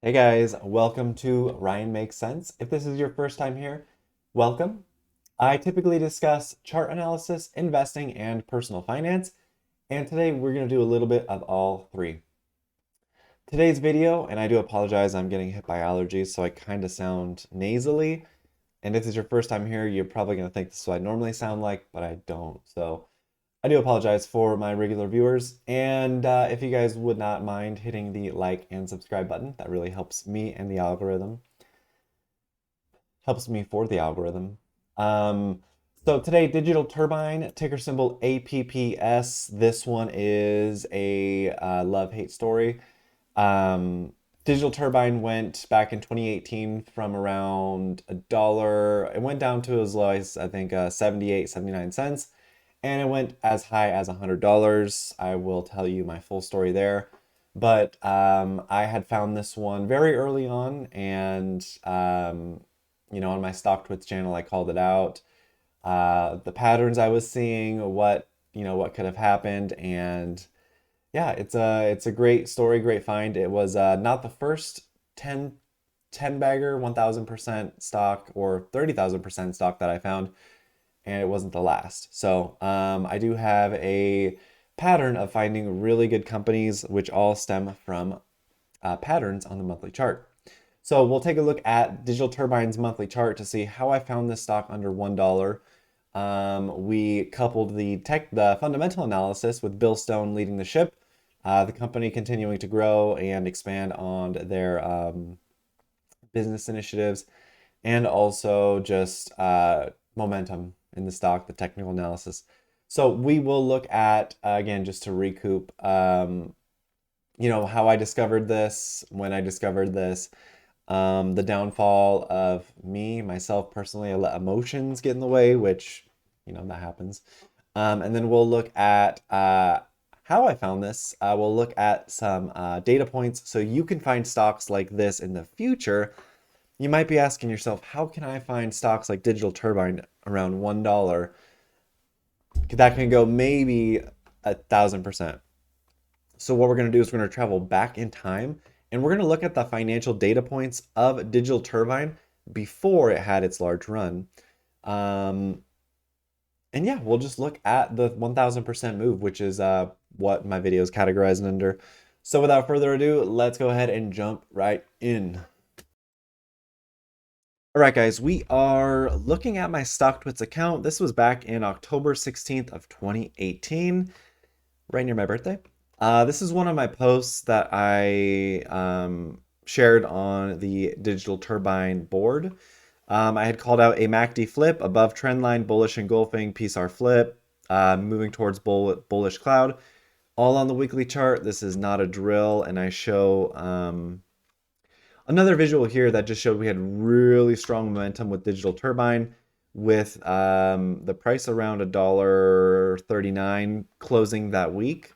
Hey guys, welcome to Ryan Makes Sense. If this is your first time here, welcome. I typically discuss chart analysis, investing, and personal finance, and today we're going to do a little bit of all three. Today's video, and I do apologize, I'm getting hit by allergies, so I kind of sound nasally. And if this is your first time here, you're probably going to think this is what I normally sound like, but I don't. So I do apologize for my regular viewers. And if you guys would not mind hitting the like and subscribe button, that really helps me and the algorithm. Helps me for the algorithm. Um, so today, Digital Turbine, ticker symbol APPS. This one is a love-hate story. Um, Digital Turbine went back in 2018 from around a dollar. It went down to as low as I think 78, 79 cents, and it went as high as $100. I will tell you my full story there. But I had found this one very early on, and on my StockTwits channel, I called it out. The patterns I was seeing, what could have happened, and yeah, it's a great story, great find. It was not the first 10 bagger 1000% stock or 30,000% stock that I found, and it wasn't the last. So I do have a pattern of finding really good companies, which all stem from patterns on the monthly chart. So we'll take a look at Digital Turbine's monthly chart to see how I found this stock under $1. We coupled the fundamental analysis with Bill Stone leading the ship, the company continuing to grow and expand on their business initiatives, and also just momentum in the stock, the technical analysis. So we will look at, again, just to recoup, how I discovered this, when I discovered this, the downfall of myself personally. I let emotions get in the way, which, that happens. And then we'll look at how I found this. We'll look at some data points so you can find stocks like this in the future. You might be asking yourself, how can I find stocks like Digital Turbine around $1? That can go maybe 1,000%. So what we're going to do is we're going to travel back in time, and we're going to look at the financial data points of Digital Turbine before it had its large run. And yeah, we'll just look at the 1000% move, which is what my video is categorized under. So without further ado, let's go ahead and jump right in. All right, guys, we are looking at my StockTwits account. This was back in October 16th of 2018, right near my birthday. This is one of my posts that I shared on the Digital Turbine board. I had called out a MACD flip above trendline, bullish engulfing, PSR flip, moving towards bullish cloud. All on the weekly chart. This is not a drill, and I show another visual here that just showed we had really strong momentum with Digital Turbine, with the price around $1.39 closing that week.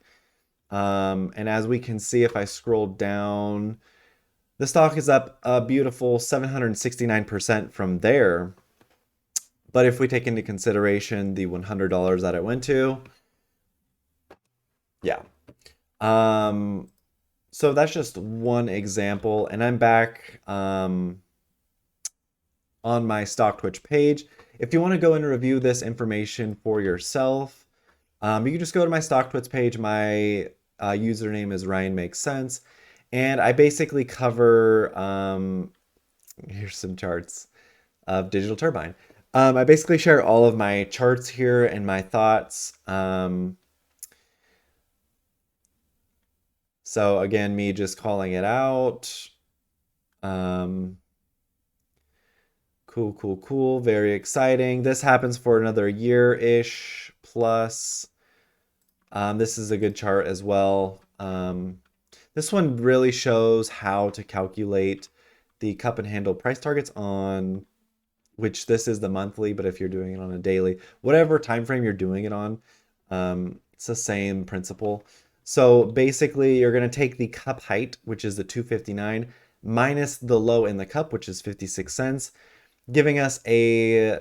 And as we can see, if I scroll down, the stock is up a beautiful 769% from there. But if we take into consideration the $100 that it went to, yeah. So that's just one example, and I'm back on my StockTwitch page. If you want to go and review this information for yourself, you can just go to my StockTwits page. My username is Ryan Makes Sense, and I basically cover, here's some charts of Digital Turbine. I basically share all of my charts here and my thoughts. So again, me just calling it out. Cool. Very exciting. This happens for another year-ish plus. This is a good chart as well. This one really shows how to calculate the cup and handle price targets on, which this is the monthly, but if you're doing it on a daily, whatever time frame you're doing it on, it's the same principle. So basically, you're going to take the cup height, which is the 259, minus the low in the cup, which is 56 cents, giving us a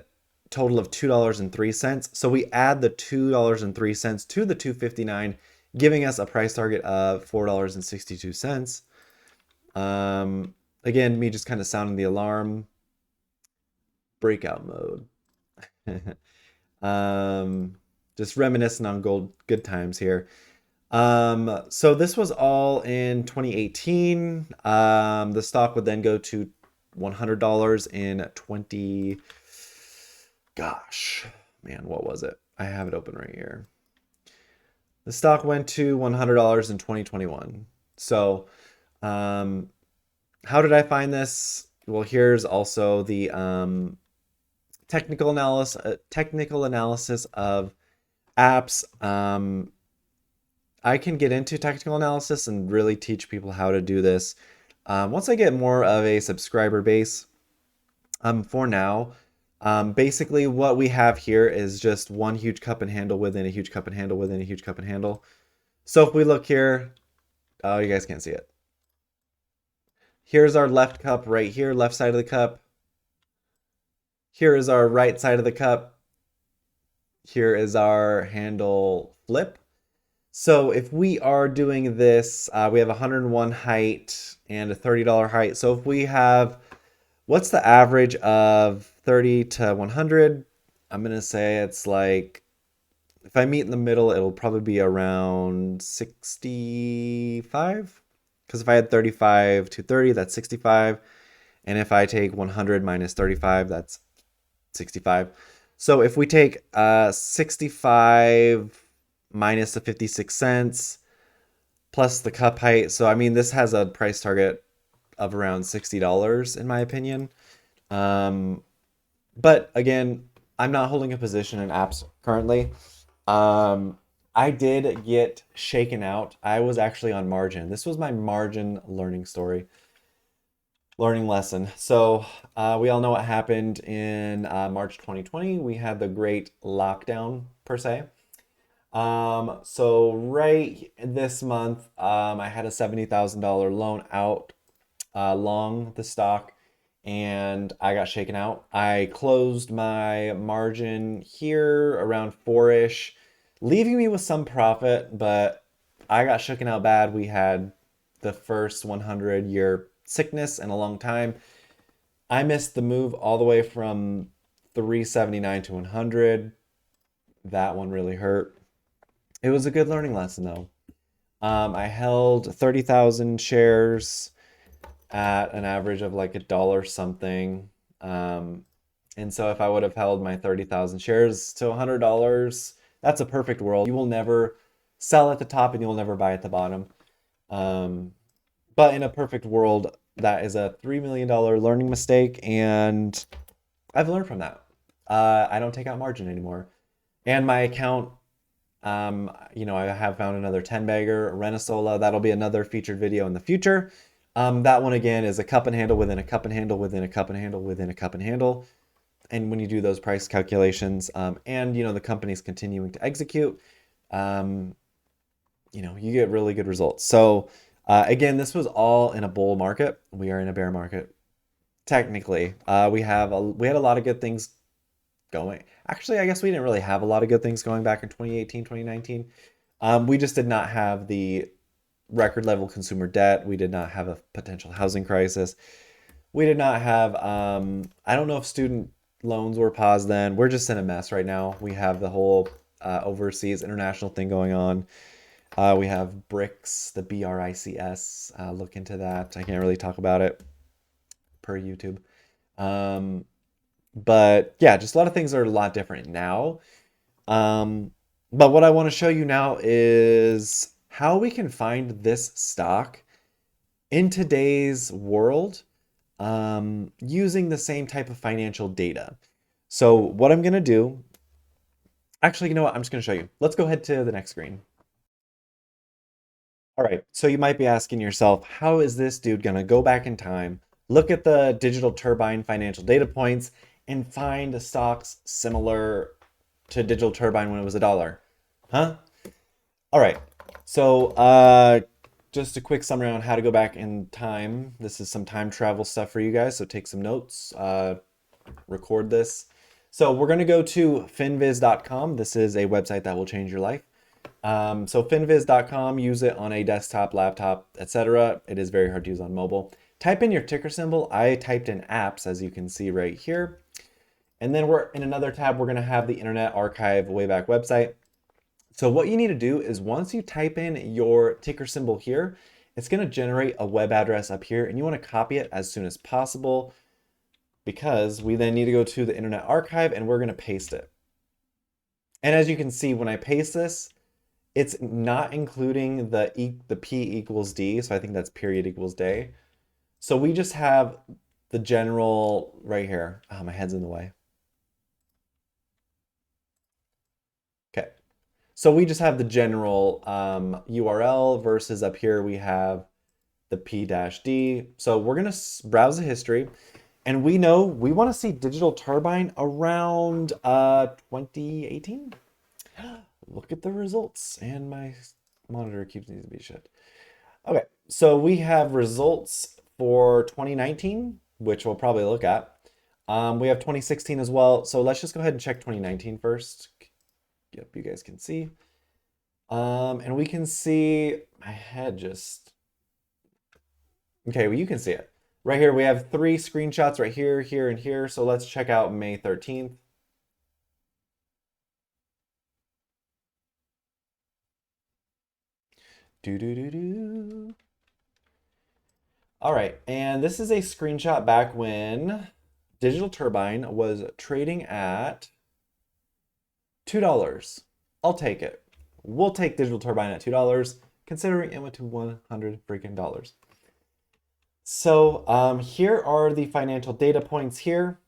total of $2.03. So we add the $2.03 to the 259, giving us a price target of $4.62. Again, me just kind of sounding the alarm. Breakout mode. um, just reminiscing on good times here. So this was all in 2018. The stock would then go to $100 in 20. Gosh, man, what was it? I have it open right here. The stock went to $100 in 2021. So, how did I find this? Well, here's also the technical analysis of apps. I can get into technical analysis and really teach people how to do this once I get more of a subscriber base. For now, basically what we have here is just one huge cup and handle within a huge cup and handle within a huge cup and handle. So if we look here, oh, you guys can't see it. Here's our left cup right here, left side of the cup. Here is our right side of the cup. Here is our handle flip. So if we are doing this, we have 101 height and a $30 height. So if we have, what's the average of 30 to 100? I'm going to say it's like, if I meet in the middle, it'll probably be around 65. Because if I had 35 to 30, that's 65. And if I take 100 minus 35, that's 65. So if we take 65 minus the 56 cents plus the cup height. So, I mean, this has a price target of around $60 in my opinion. But again, I'm not holding a position in apps currently. I did get shaken out. I was actually on margin. This was my margin learning lesson. So we all know what happened in March 2020. We had the great lockdown per se. So right this month, I had a $70,000 loan out long the stock and I got shaken out. I closed my margin here around 4-ish, leaving me with some profit, but I got shaken out bad. We had the first 100-year sickness in a long time. I missed the move all the way from 379 to 100. That one really hurt. It was a good learning lesson though. I held 30,000 shares at an average of like $1 something. And so if I would have held my 30,000 shares to $100, that's a perfect world. You will never sell at the top and you will never buy at the bottom. But in a perfect world, that is a $3 million learning mistake. And I've learned from that. I don't take out margin anymore. And my account, I have found another 10 bagger, Renasola. That'll be another featured video in the future. That one again is a cup and handle within a cup and handle within a cup and handle within a cup and handle. And when you do those price calculations, and the company's continuing to execute, you get really good results. So again, this was all in a bull market. We are in a bear market. Technically, we had a lot of good things going. Actually, I guess we didn't really have a lot of good things going back in 2018, 2019. We just did not have the record level consumer debt. We did not have a potential housing crisis. We did not have, I don't know if student loans were paused then. We're just in a mess right now. We have the whole overseas international thing going on. We have BRICS, the BRICS. Look into that. I can't really talk about it per YouTube. But yeah, just a lot of things are a lot different now. But what I want to show you now is how we can find this stock in today's world using the same type of financial data. So what I'm going to do, actually, you know what? I'm just going to show you. Let's go ahead to the next screen. All right, so you might be asking yourself, how is this dude going to go back in time, look at the digital turbine financial data points, and find stocks similar to digital turbine when it was $1? Huh? All right, so just a quick summary on how to go back in time. This is some time travel stuff for you guys, so take some notes, record this. So we're going to go to finviz.com. This is a website that will change your life. So finviz.com, use it on a desktop, laptop, etc. It is very hard to use on mobile. Type in your ticker symbol. I typed in apps, as you can see right here. And then we're in another tab, we're gonna have the Internet Archive Wayback website. So what you need to do is once you type in your ticker symbol here, it's gonna generate a web address up here, and you wanna copy it as soon as possible because we then need to go to the Internet Archive and we're gonna paste it. And as you can see, when I paste this, it's not including the P equals D, so I think that's period equals day. So we just have the general right here. Oh, my head's in the way. Okay. So we just have the general URL versus up here we have the P-D. So we're going to browse the history. And we know we want to see Digital Turbine around 2018. Look at the results. And my monitor keeps needing to be shut. Okay, so we have results for 2019, which we'll probably look at. We have 2016 as well. So let's just go ahead and check 2019 first. Yep, you guys can see. And we can see my head just... Okay, well, you can see it. Right here, we have 3 screenshots right here, here, and here. So let's check out May 13th. Do. All right, and this is a screenshot back when Digital Turbine was trading at $2. I'll take it. We'll take Digital Turbine at $2, considering it went to 100 freaking dollars. So here are the financial data points here.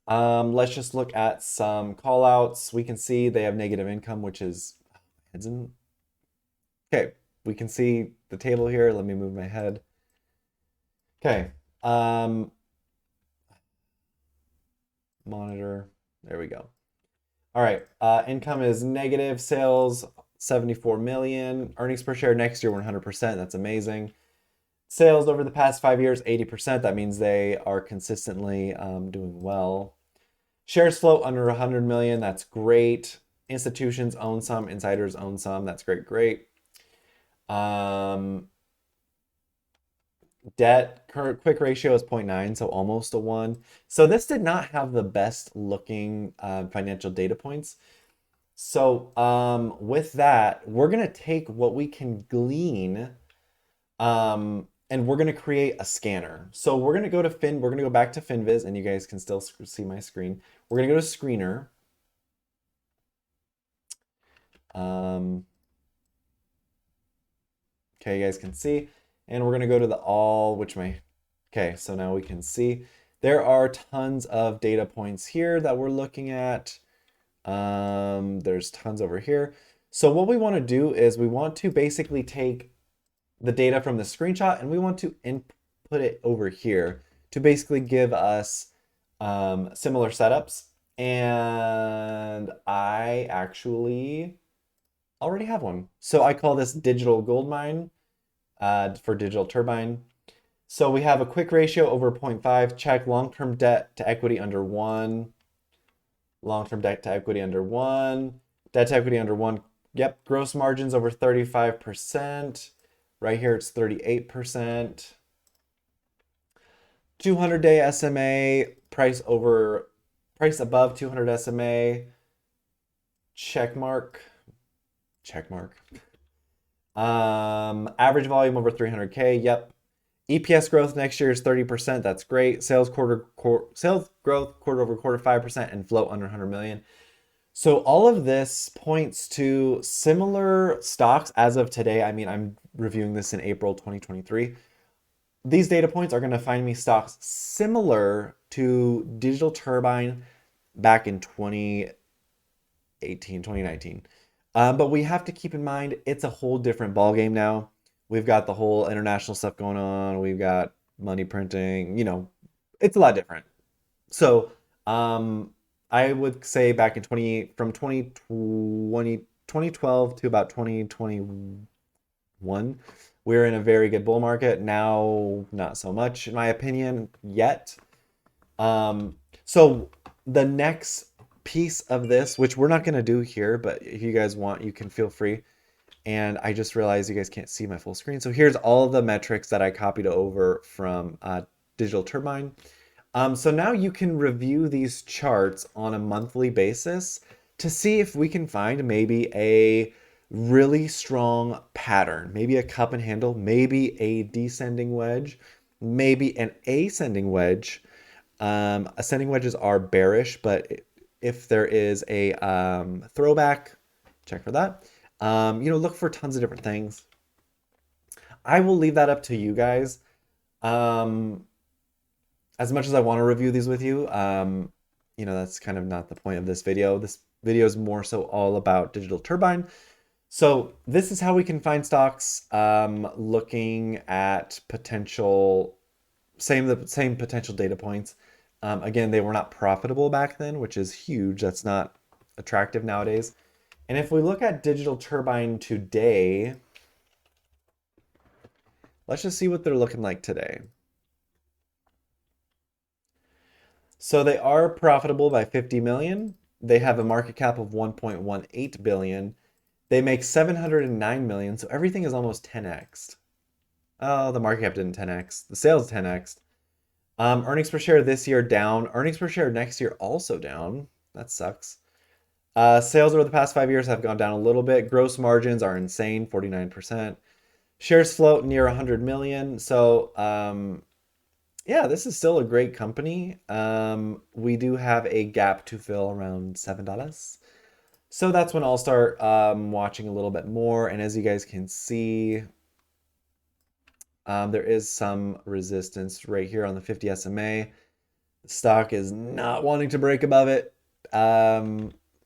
Let's just look at some callouts. We can see they have negative income, which is... Okay, we can see the table here. Let me move my head. Okay. Monitor. There we go. All right. Income is negative. Sales 74 million. Earnings per share next year 100%. That's amazing. Sales over the past 5 years 80%. That means they are consistently doing well. Shares float under 100 million. That's great. Institutions own some. Insiders own some. That's great. Great. Debt current quick ratio is 0.9, so almost a 1. So this did not have the best looking financial data points. So with that, we're going to take what we can glean and we're going to create a scanner. So we're going to go to we're going to go back to FinViz, and you guys can still see my screen. We're going to go to Screener. Okay, you guys can see. And we're going to go to the all, okay, so now we can see there are tons of data points here that we're looking at. There's tons over here. So what we want to do is we want to basically take the data from the screenshot and we want to input it over here to basically give us similar setups. And I actually already have one. So I call this Digital Goldmine. For Digital Turbine. So we have a quick ratio over 0.5, check long-term debt to equity under 1, long-term debt to equity under 1, debt to equity under 1, yep, gross margins over 35%, right here it's 38%, 200-day SMA, price above 200 SMA, check mark. Average volume over 300K. Yep. EPS growth next year is 30%. That's great. Sales growth quarter over quarter 5% and float under 100 million. So all of this points to similar stocks as of today. I mean, I'm reviewing this in April 2023. These data points are going to find me stocks similar to Digital Turbine back in 2019. But we have to keep in mind, it's a whole different ballgame now. We've got the whole international stuff going on. We've got money printing, it's a lot different. So I would say back in 2012 to about 2021, we're in a very good bull market. Now, not so much, in my opinion, yet. So the next piece of this, which we're not going to do here, but if you guys want, you can feel free. And I just realized you guys can't see my full screen. So here's all the metrics that I copied over from Digital Turbine. So now you can review these charts on a monthly basis to see if we can find maybe a really strong pattern, maybe a cup and handle, maybe a descending wedge, maybe an ascending wedge. Ascending wedges are bearish, but if there is a throwback, check for that. Look for tons of different things. I will leave that up to you guys. Um, as much as I want to review these with you, that's kind of not the point of this video. This video is more so all about Digital Turbine. So this is how we can find stocks, looking at the same potential data points. Again, they were not profitable back then, which is huge. That's not attractive nowadays. And if we look at Digital Turbine today, let's just see what they're looking like today. So they are profitable by 50 million. They have a market cap of 1.18 billion. They make 709 million, so everything is almost 10x. Oh, the market cap didn't 10x. The sales 10x. Earnings per share this year down. Earnings per share next year also down. That sucks. Sales over the past 5 years have gone down a little bit. Gross margins are insane, 49%. Shares float near 100 million. So, yeah, this is still a great company. We do have a gap to fill around $7. So that's when I'll start watching a little bit more. And as you guys can see, there is some resistance right here on the 50 SMA. The stock is not wanting to break above it.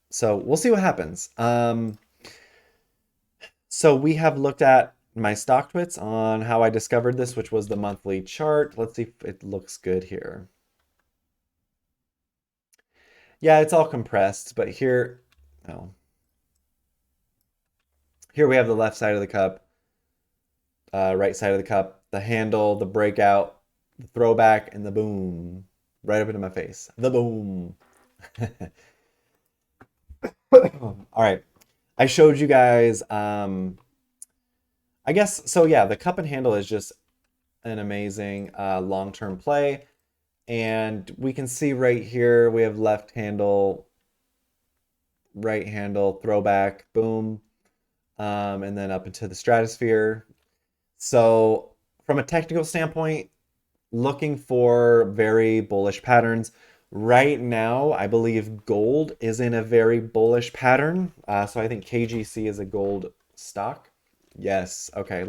So we'll see what happens. So we have looked at my stock twits on how I discovered this, which was the monthly chart. Let's see if it looks good here. Yeah, it's all compressed, but here, oh. Here we have the left side of the cup, right side of the cup, the handle, the breakout, the throwback, and the boom. Right up into my face. The boom. All right. I showed you guys, I guess, so yeah, the cup and handle is just an amazing long-term play. And we can see right here, we have left handle, right handle, throwback, boom, and then up into the stratosphere. So from a technical standpoint, looking for very bullish patterns. Right now, I believe gold is in a very bullish pattern. So I think KGC is a gold stock. Yes. Okay.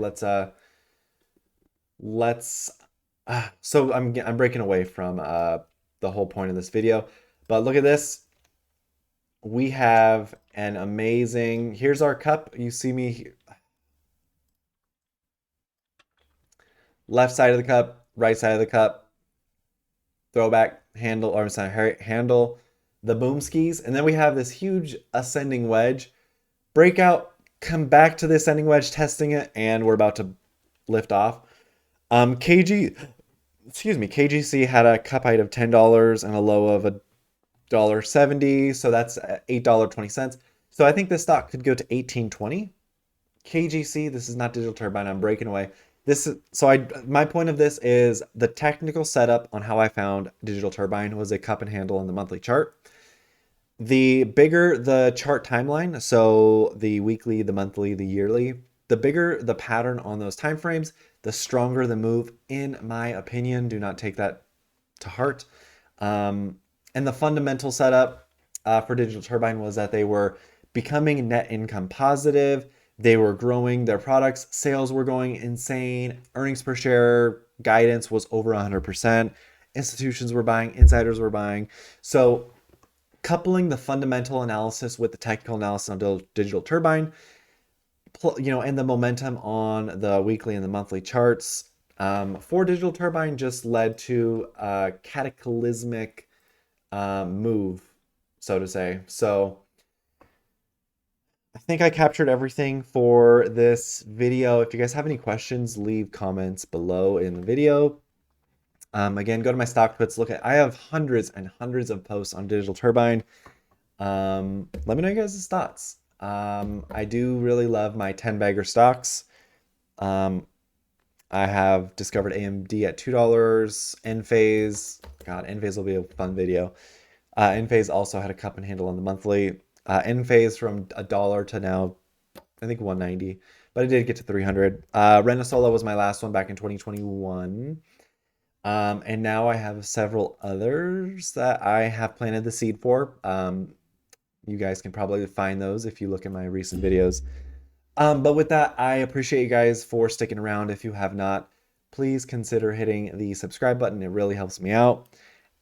So I'm breaking away from the whole point of this video, but look at this. We have an amazing. Here's our cup. You see me. Left side of the cup, right side of the cup, throwback handle, or I'm sorry, handle, the boom skis, and then we have this huge ascending wedge, breakout, come back to the ascending wedge, testing it, and we're about to lift off. KGC had a cup height of $10 and a low of $1.70, so that's $8.20. So I think this stock could go to $18.20. KGC, this is not Digital Turbine, I'm breaking away. My point of this is the technical setup on how I found Digital Turbine was a cup and handle on the monthly chart. The bigger the chart timeline, so the weekly, the monthly, the yearly, the bigger the pattern on those time frames, the stronger the move, in my opinion. Do not take that to heart. And the fundamental setup for Digital Turbine was that they were becoming net income positive. They were growing their products. Sales were going insane. Earnings per share guidance was over 100%. Institutions were buying. Insiders were buying. So coupling the fundamental analysis with the technical analysis on Digital Turbine, and the momentum on the weekly and the monthly charts for Digital Turbine just led to a cataclysmic move, so to say. So I think I captured everything for this video. If you guys have any questions, leave comments below in the video. Again, go to my stock puts. I have hundreds and hundreds of posts on Digital Turbine. Let me know you guys' thoughts. I do really love my 10 bagger stocks. Um, I have discovered AMD at $2. Enphase, God, Enphase will be a fun video. Enphase also had a cup and handle on the monthly. Enphase from $1 to now, I think 190, but I did get to 300. Renasola was my last one back in 2021. And now I have several others that I have planted the seed for. You guys can probably find those if you look at my recent videos. But with that, I appreciate you guys for sticking around. If you have not, please consider hitting the subscribe button. It really helps me out.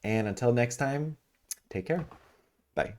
And until next time, take care. Bye.